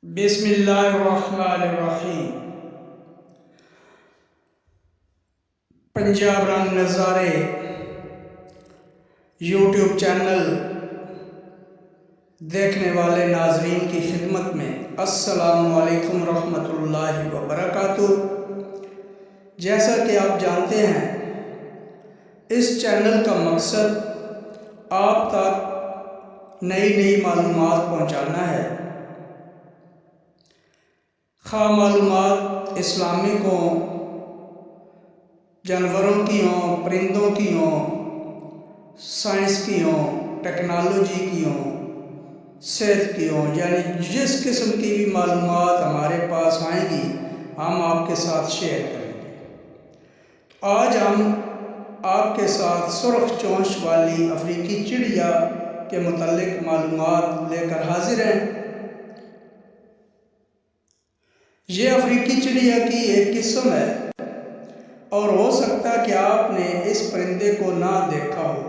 बिस्मिल्लाहिर्रहमानिर्रहीम। पंजाब रंग नज़ारे यूट्यूब चैनल देखने वाले नाजरीन की खिदमत में अस्सलामु अलैकुम रहमतुल्लाहि व बरकातुहू। जैसा कि आप जानते हैं, इस चैनल का मकसद आप तक नई नई मालूमात पहुँचाना है। खा मालूमात इस्लामिक हों, जानवरों की हों, परिंदों की हों, साइंस की हों, टेक्नोलॉजी की हों, सेहत की हों, यानी जिस किस्म की भी मालूमात हमारे पास आएंगी हम आपके साथ शेयर करेंगे। आज हम आपके साथ सुर्ख चोंच वाली अफ्रीकी चिड़िया के मुतालिक मालूमात लेकर हाजिर हैं। ये अफ्रीकी चिड़िया की एक किस्म है और हो सकता है कि आपने इस परिंदे को ना देखा हो।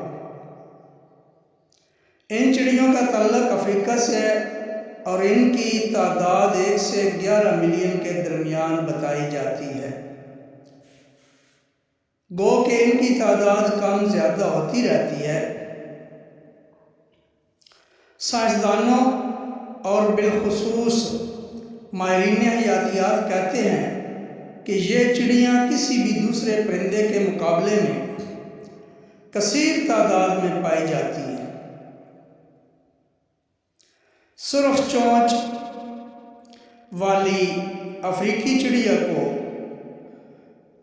इन चिड़ियों का ताल्लुक अफ्रीका से है और इनकी तादाद 1 से 11 मिलियन के दरमियान बताई जाती है। गो कि इनकी तादाद कम ज़्यादा होती रहती है। साइंसदानों और बिलखुसूस माहिरीन हयातियात कहते हैं कि ये चिड़ियाँ किसी भी दूसरे परिंदे के मुकाबले में कसीर तादाद में पाई जाती हैं। सुर्ख चोंच वाली अफ्रीकी चिड़िया को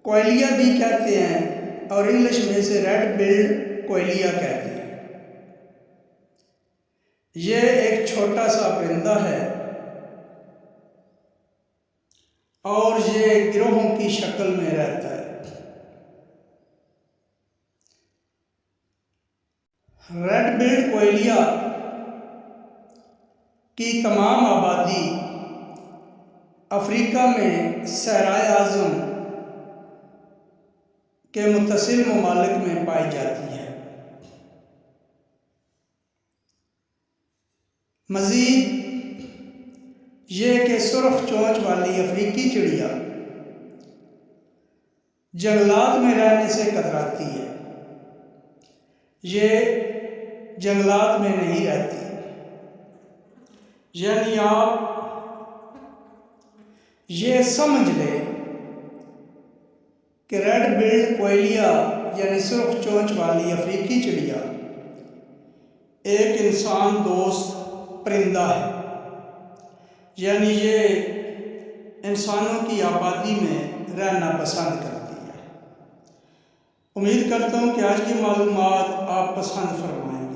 कोयलिया भी कहते हैं और इंग्लिश में इसे रेड बिल्ड कोयलिया कहते हैं। यह एक छोटा सा परिंदा है और ये गिरोहों की शक्ल में रहता है। रेड बिल्ड कोयलिया की तमाम आबादी अफ्रीका में सहराए आज़म के मुत्तसिल ममालिक में पाई जाती है। मज़ीद ये कि सुर्ख चोंच वाली अफ्रीकी चिड़िया जंगलात में रहने से कतराती है। ये जंगलात में नहीं रहती, यानी आप ये समझ लें कि रेड बिल्ड कोयलिया यानी सुर्ख चोंच वाली अफ्रीकी चिड़िया एक इंसान दोस्त परिंदा है, यानी ये इंसानों की आबादी में रहना पसंद करती है। उम्मीद करता हूँ कि आज की मालूमात आप पसंद फरमाएं।